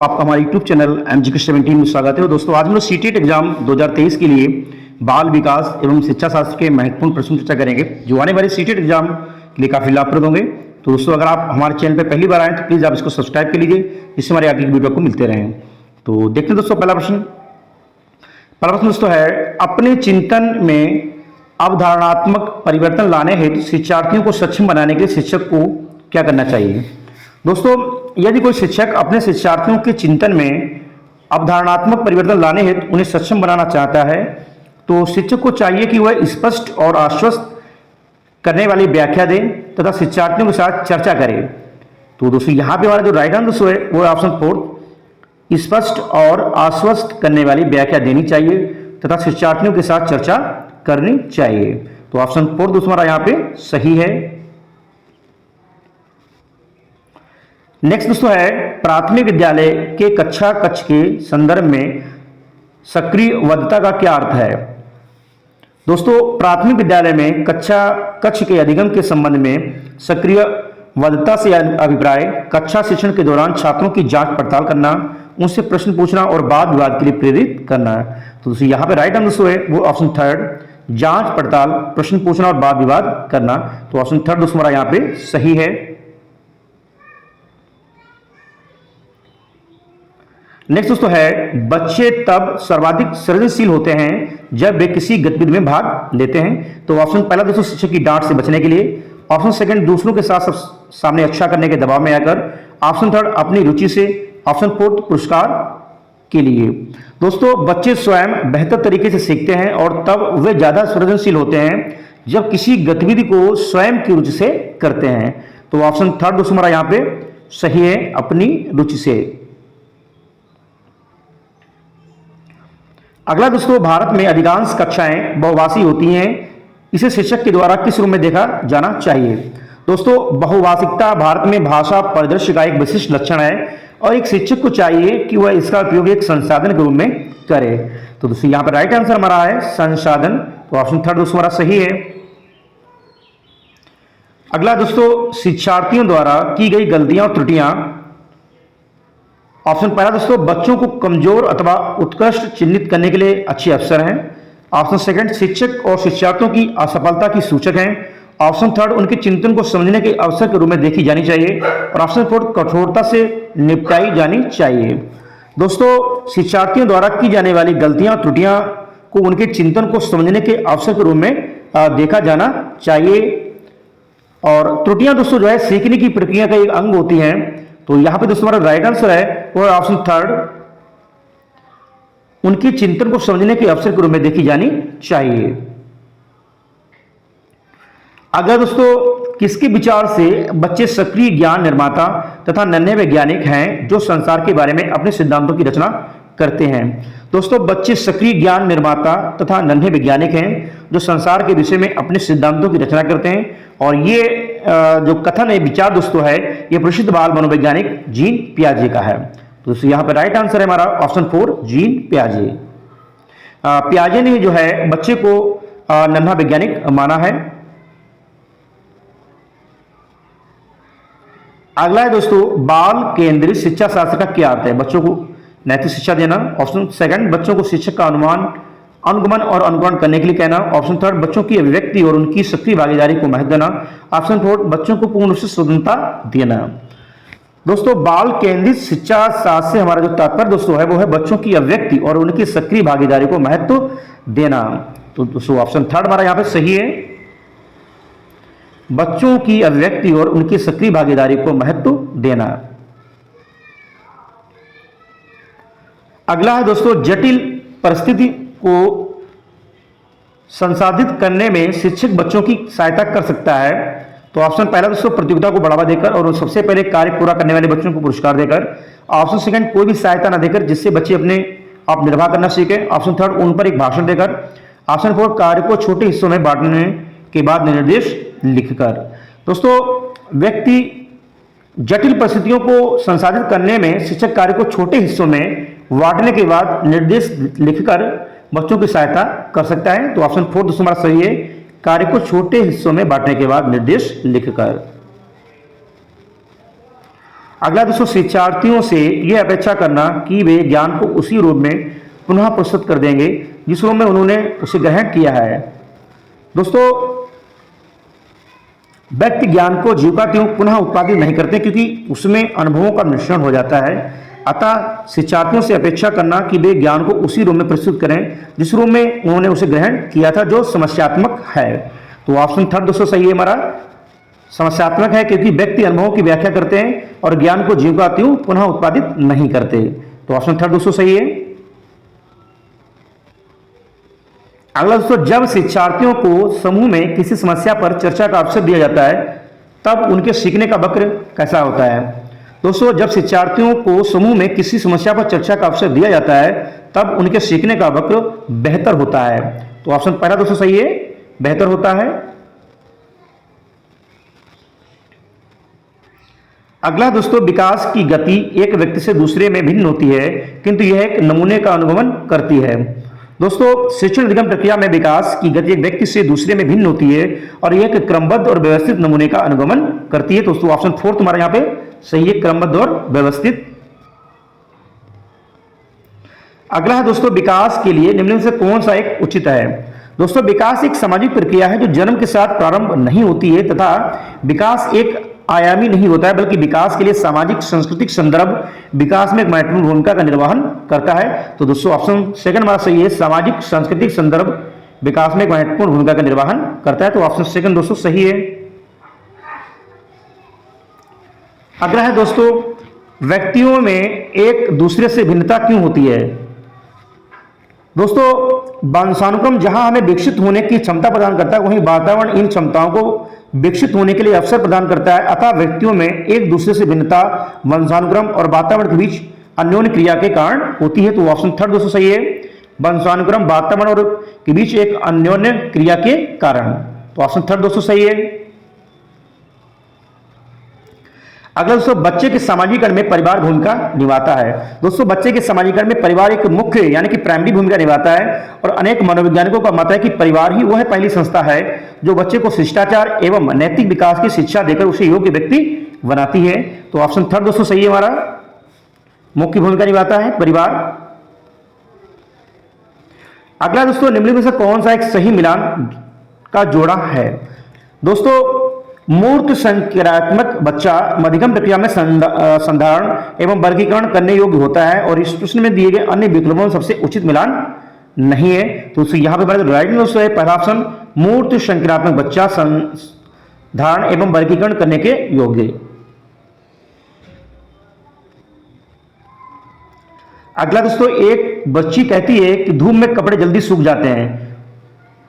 आपका हमारे YouTube channel MGK17 में स्वागत है। दोस्तों आज हम लोग सीटेट एग्जाम 2023 के लिए बाल विकास एवं शिक्षा शास्त्र के महत्वपूर्ण प्रश्न चर्चा करेंगे जो आने वाले सीटेट एग्जाम के लिए काफी लाभप्रद होंगे। तो दोस्तों अगर आप हमारे चैनल पर पहली बार आए तो प्लीज आप इसको सब्सक्राइब कर लीजिए जिससे हमारे आगे की वीडियो आपको मिलते रहें। तो देखते हैं दोस्तों पहला प्रश्न दोस्तों है, अपने चिंतन में अवधारणात्मक परिवर्तन लाने हेतु शिक्षार्थियों को सक्षम बनाने के लिए शिक्षक को क्या करना चाहिए। दोस्तों यदि कोई शिक्षक अपने शिक्षार्थियों के चिंतन में अवधारणात्मक परिवर्तन लाने हेतु उन्हें सक्षम बनाना चाहता है तो शिक्षक को चाहिए कि वह स्पष्ट और आश्वस्त करने वाली व्याख्या दे तथा शिक्षार्थियों के साथ चर्चा करे। तो दोस्तों यहाँ पे हमारा जो राइट आंसर है वो ऑप्शन 4 स्पष्ट और आश्वस्त करने वाली व्याख्या देनी चाहिए तथा शिक्षार्थियों के साथ चर्चा करनी चाहिए। तो ऑप्शन 4 दोस्तों हमारा यहाँ पे सही है। नेक्स्ट दोस्तों है, प्राथमिक विद्यालय के कक्षा कक्ष के संदर्भ में सक्रिय वद्धता का क्या अर्थ है। दोस्तों प्राथमिक विद्यालय में कक्षा कक्ष के अधिगम के संबंध में सक्रिय वद्धता से अभिप्राय कक्षा शिक्षण के दौरान छात्रों की जांच पड़ताल करना, उनसे प्रश्न पूछना और वाद विवाद के लिए प्रेरित करना है। तो दोस्तों यहाँ पे राइट आंसर है वो ऑप्शन 3 जांच पड़ताल, प्रश्न पूछना और वाद विवाद करना। तो ऑप्शन 3 दोस्तों हमारा यहाँ पे सही है। नेक्स्ट दोस्तों है, बच्चे तब सर्वाधिक सृजनशील होते हैं जब वे किसी गतिविधि में भाग लेते हैं। तो ऑप्शन पहला दोस्तों शिक्षक की डांट से बचने के लिए, ऑप्शन सेकंड दूसरों के साथ सामने अच्छा करने के दबाव में आकर, ऑप्शन 3 अपनी रुचि से, ऑप्शन 4 पुरस्कार के लिए। दोस्तों बच्चे स्वयं बेहतर तरीके से सीखते हैं और तब वे ज्यादा सृजनशील होते हैं जब किसी गतिविधि को स्वयं की रुचि से करते हैं। तो ऑप्शन 3 दोस्तों हमारा यहाँ पे सही है, अपनी रुचि से। अगला दोस्तों, भारत में अधिकांश कक्षाएं बहुभाषी होती हैं, इसे शिक्षक के द्वारा किस रूप में देखा जाना चाहिए। दोस्तों बहुभाषिकता भारत में भाषा परिदृश्य का एक विशिष्ट लक्षण है और एक शिक्षक को चाहिए कि वह इसका उपयोग एक संसाधन के रूप में करे। तो दोस्तों यहाँ पर राइट आंसर हमारा है संसाधन। तो ऑप्शन 3 दोस्तों हमारा सही है। अगला दोस्तों, शिक्षार्थियों द्वारा की गई गलतियां और त्रुटियां। ऑप्शन पहला दोस्तों, बच्चों को कमजोर अथवा उत्कृष्ट चिन्हित करने के लिए अच्छे अवसर हैं। ऑप्शन सेकंड, शिक्षक और शिक्षार्थियों की असफलता की सूचक हैं। ऑप्शन 3 उनके चिंतन को समझने के अवसर के रूप में देखी जानी चाहिए और ऑप्शन 4 कठोरता से निपटाई जानी चाहिए। दोस्तों शिक्षार्थियों द्वारा की जाने वाली गलतियां त्रुटियां को उनके चिंतन को समझने के अवसर के रूप में देखा जाना चाहिए। और त्रुटियां दोस्तों जो है सीखने की प्रक्रिया का एक अंग होती हैं। तो यहां पे दोस्तों हमारा राइट आंसर है वो ऑप्शन 3 उनके चिंतन को समझने के अवसर के रूप में देखी जानी चाहिए। अगर दोस्तों किसके विचार से बच्चे सक्रिय ज्ञान निर्माता तथा नन्हे वैज्ञानिक हैं जो संसार के बारे में अपने सिद्धांतों की रचना करते हैं। दोस्तों बच्चे सक्रिय ज्ञान निर्माता तथा नन्हे वैज्ञानिक हैं जो संसार के विषय में अपने सिद्धांतों की रचना करते हैं। और ये जो कथन है, विचार दोस्तों है, ये प्रसिद्ध बाल मनोवैज्ञानिक जीन पियाजे का है। तो दोस्तों यहाँ पे राइट आंसर है हमारा ऑप्शन 4 जीन पियाजे। पियाजे ने जो है बच्चे को नन्हा वैज्ञानिक माना है। अगला है दोस्तों, बाल केंद्रित शिक्षा शास्त्र का क्या अर्थ है। बच्चों को नैतिक शिक्षा देना। ऑप्शन सेकंड, बच्चों को शिक्षक का अनुगमन और अनुकरण करने के लिए कहना। ऑप्शन 3 बच्चों की अभिव्यक्ति और उनकी सक्रिय भागीदारी को महत्व देना। ऑप्शन 4 बच्चों को पूर्ण रूप से स्वतंत्रता देना। दोस्तों बाल केंद्रित शिक्षा शास्त्र से हमारा जो तात्पर्य दोस्तों है वो है बच्चों की अभिव्यक्ति और उनकी सक्रिय भागीदारी को महत्व देना। तो दोस्तों ऑप्शन 3 हमारा यहाँ पे सही है, बच्चों की अभिव्यक्ति और उनकी सक्रिय भागीदारी को महत्व देना। अगला है दोस्तों, जटिल परिस्थिति को संसाधित करने में शिक्षक बच्चों की सहायता कर सकता है। तो ऑप्शन पहला दोस्तों, प्रतियोगिता को बढ़ावा देकर और सबसे पहले कार्य पूरा करने वाले बच्चों को पुरस्कार देकर। ऑप्शन सेकंड, कोई भी सहायता न देकर जिससे बच्चे अपने आप निर्वाह करना सीखे। ऑप्शन 3 उन पर एक भाषण देकर। ऑप्शन 4 कार्य को छोटे हिस्सों में बांटने के बाद निर्देश लिखकर। दोस्तों व्यक्ति जटिल परिस्थितियों को संसाधित करने में शिक्षक कार्य को छोटे हिस्सों में बांटने के बाद निर्देश लिखकर बच्चों की सहायता कर सकता है। तो ऑप्शन 4 दोस्तों हमारा सही है, कार्य को छोटे हिस्सों में बांटने के बाद निर्देश लिखकर। अगला दोस्तों, शिक्षार्थियों से यह अपेक्षा करना कि वे ज्ञान को उसी रूप में पुनः प्रस्तुत कर देंगे जिस रूप में उन्होंने उसे ग्रहण किया है। दोस्तों, व्यक्ति ज्ञान को ज्यों का त्यों पुनः उत्पादित नहीं करते क्योंकि उसमें अनुभवों का मिश्रण हो जाता है। अतः शिक्षार्थियों से अपेक्षा करना कि वे ज्ञान को उसी रूप में प्रस्तुत करें जिस रूप में उन्होंने उसे ग्रहण किया था, जो समस्यात्मक है। तो ऑप्शन थर्ड दोस्तों सही है हमारा, समस्यात्मक है क्योंकि व्यक्ति अनुभवों की व्याख्या करते हैं और ज्ञान को ज्यों का त्यों पुनः उत्पादित नहीं करते। तो ऑप्शन थर्ड दोस्तों सही है। अगला दोस्तों, जब शिक्षार्थियों को समूह में किसी समस्या पर चर्चा का अवसर दिया जाता है तब उनके सीखने का वक्र कैसा होता है। दोस्तों, जब शिक्षार्थियों को समूह में किसी समस्या पर चर्चा का अवसर दिया जाता है तब उनके सीखने का वक्र बेहतर होता है। तो ऑप्शन पहला दोस्तों सही है, बेहतर होता है। अगला दोस्तों, विकास की गति एक व्यक्ति से दूसरे में भिन्न होती है किंतु यह एक नमूने का अनुगमन करती है। दोस्तों, शिक्षण अधिगम प्रक्रिया में विकास की गति एक व्यक्ति से दूसरे में भिन्न होती है और यह एक क्रमबद्ध और व्यवस्थित नमूने का अनुगमन करती है। दोस्तों, ऑप्शन फोर्थ हमारा यहाँ पे सही है, क्रमबद्ध और व्यवस्थित। अगला है दोस्तों, विकास के लिए निम्न में से कौन सा एक उचित है। दोस्तों, विकास एक सामाजिक प्रक्रिया है जो जन्म के साथ प्रारंभ नहीं होती है तथा विकास एक आयामी नहीं होता है, बल्कि विकास के लिए सामाजिक सांस्कृतिक संदर्भ विकास में एक महत्वपूर्ण भूमिका का निर्वहन करता है। तो दोस्तों, ऑप्शन सेकंड हमारा सही है, सामाजिक सांस्कृतिक संदर्भ विकास में एक महत्वपूर्ण भूमिका का निर्वहन करता है। तो ऑप्शन सेकंड दोस्तों सही है। अगला है दोस्तों, व्यक्तियों में एक दूसरे से भिन्नता क्यों होती है। दोस्तों, वंशानुक्रम जहां हमें विकसित होने की क्षमता प्रदान करता है वहीं वातावरण इन क्षमताओं को विकसित होने के लिए अवसर प्रदान करता है। अतः व्यक्तियों में एक दूसरे से भिन्नता वंशानुक्रम और वातावरण के बीच अन्योन्य क्रिया के कारण होती है। तो ऑप्शन थर्ड दोस्तों सही है, वंशानुक्रम वातावरण और के बीच एक अन्योन्य क्रिया के कारण। तो ऑप्शन थर्ड दोस्तों सही है। अगला दोस्तों, बच्चे के सामाजिकरण में परिवार भूमिका निभाता है। दोस्तों, बच्चे के सामाजिकरण में परिवार एक मुख्य यानी कि प्राइमरी भूमिका निभाता है और अनेक मनोवैज्ञानिकों का मत है कि परिवार ही वह पहली संस्था है जो बच्चे को शिष्टाचार एवं नैतिक विकास की शिक्षा देकर उसे योग्य व्यक्ति बनाती है। तो ऑप्शन थर्ड दोस्तों सही है हमारा, मुख्य भूमिका निभाता है परिवार। अगला दोस्तों, निम्न में से कौन सा एक सही मिलान का जोड़ा है। दोस्तों, मूर्त संक्रियात्मक बच्चा मध्यगम प्रक्रिया में संधारण एवं वर्गीकरण करने योग्य होता है और इस प्रश्न में दिए गए अन्य विकल्पों में सबसे उचित मिलान नहीं है। तो यहाँ पे हमारा राइट दोस्तों है पहला ऑप्शन, मूर्त संक्रियात्मक बच्चा संधारण एवं वर्गीकरण करने के योग्य। अगला दोस्तों, एक बच्ची कहती है कि धूप में कपड़े जल्दी सूख जाते हैं,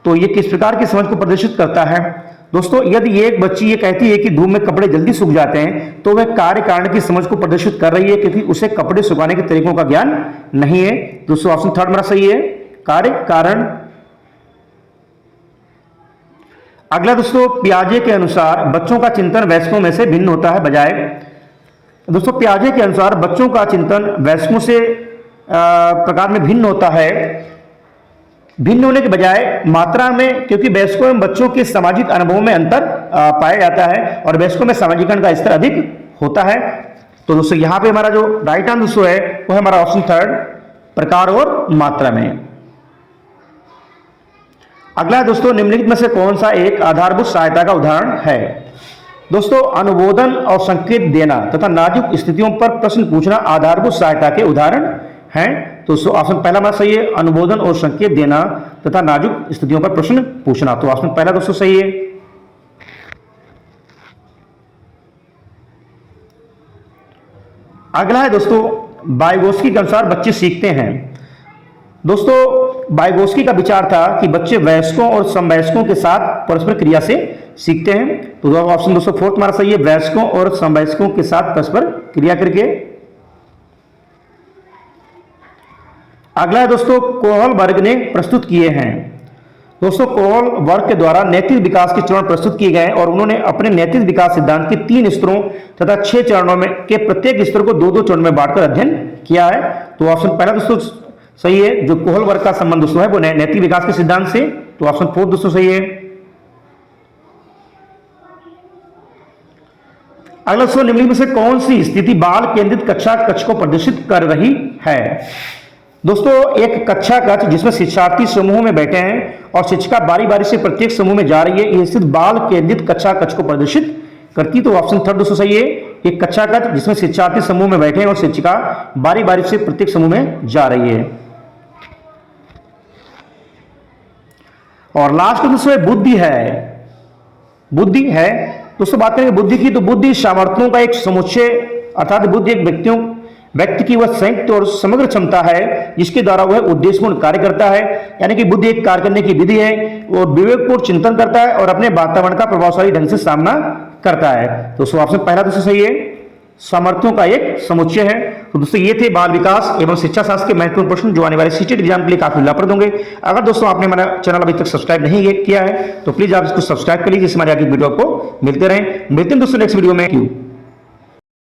तो ये किस प्रकार की समझ को प्रदर्शित करता है। दोस्तों, यदि एक बच्ची ये कहती है कि धूप में कपड़े जल्दी सूख जाते हैं तो वह कार्य कारण की समझ को प्रदर्शित कर रही है क्योंकि उसे कपड़े सुखाने के तरीकों का ज्ञान नहीं है। दोस्तों, ऑप्शन थर्ड मेरा सही है, कार्य कारण। अगला दोस्तों, पियाजे के अनुसार बच्चों का चिंतन वयस्कों में से भिन्न होता है बजाय। दोस्तों, पियाजे के अनुसार बच्चों का चिंतन वयस्कों से प्रकार में भिन्न होता है, भिन्न होने के बजाय मात्रा में, क्योंकि वयस्कों में बच्चों के सामाजिक अनुभवों में अंतर पाया जाता है और वयस्कों में सामाजिकरण का स्तर अधिक होता है। तो दोस्तों यहाँ पे हमारा जो राइट आंसर दोस्तों है वो है हमारा ऑप्शन थर्ड, प्रकार और मात्रा में। अगला दोस्तों, निम्नलिखित में से कौन सा एक आधारभूत सहायता का उदाहरण है। दोस्तों, अनुमोदन और संकेत देना तथा नाजुक स्थितियों पर प्रश्न पूछना आधारभूत सहायता के उदाहरण हैं। तो ऑप्शन पहला हमारा सही है, अनुमोदन और संकेत देना तथा नाजुक स्थितियों पर प्रश्न पूछना। तो ऑप्शन पहला दोस्तों सही है। अगला है दोस्तों, वाइगोस्की के अनुसार बच्चे सीखते हैं। दोस्तों, वाइगोस्की का विचार था कि बच्चे वयस्कों और समवयस्कों के साथ परस्पर क्रिया से सीखते हैं। तो ऑप्शन दोस्तों फोर्थ हमारा सही है, वयस्कों और समवयस्कों के साथ परस्पर क्रिया करके। अगला है दोस्तों, कोहल वर्ग ने प्रस्तुत किए हैं। दोस्तों, कोहल वर्ग के द्वारा नैतिक विकास के चरण प्रस्तुत किए गए और उन्होंने अपने नैतिक विकास सिद्धांत के 3 स्तरों तथा 6 चरणों में के प्रत्येक स्तर को 2-2 चरणों में बांटकर अध्ययन किया है। तो ऑप्शन पहला दोस्तों सही है, जो कोहल वर्ग का संबंध दोस्तों है वो नैतिक विकास के सिद्धांत से। तो ऑप्शन फोर्थ दोस्तों सही है। अगला दोस्तों, निम्नलिखित में से कौन सी स्थिति बाल केंद्रित कक्षा कक्ष को प्रदर्शित कर रही है? दोस्तों, एक कक्षा कक्ष जिसमें शिक्षार्थी समूह में बैठे हैं और शिक्षिका बारी बारी से प्रत्येक समूह में जा रही है, यह स्थिति बाल केंद्रित कक्षा कक्ष को प्रदर्शित करती। तो ऑप्शन थर्ड दोस्तों सही है। एक कक्षा कक्ष जिसमें शिक्षार्थी समूह में बैठे हैं और शिक्षिका बारी बारी से प्रत्येक समूह में जा रही है। और लास्ट दोस्तों बुद्धि है। बुद्धि है दोस्तों, बात करेंगे बुद्धि की, तो बुद्धि सामर्थ्यों का एक समुच्चय, अर्थात बुद्धि एक व्यक्ति की वह संयुक्त और समग्र क्षमता है जिसके द्वारा वह उद्देश्यपूर्ण कार्य करता है। यानी कि बुद्धि एक कार्य करने की विधि है, वो विवेकपूर्ण चिंतन करता है और अपने वातावरण का प्रभावशाली ढंग से सामना करता है। तो दोस्तों ऑप्शन पहला दोस्तों सही है, सामर्थ्यों का एक समुच्चय है। तो दोस्तों ये थे बाल विकास एवं शिक्षा शास्त्र के महत्वपूर्ण प्रश्न जो आने वाले सीटेट एग्जाम के लिए काफी लाभप्रद होंगे। अगर दोस्तों आपने हमारा चैनल अभी तक सब्सक्राइब नहीं किया है तो प्लीज आप इसको सब्सक्राइब कर लीजिए, जिससे हमारे आगे वीडियो आपको मिलते रहे। मिलते हैं दोस्तों नेक्स्ट वीडियो में।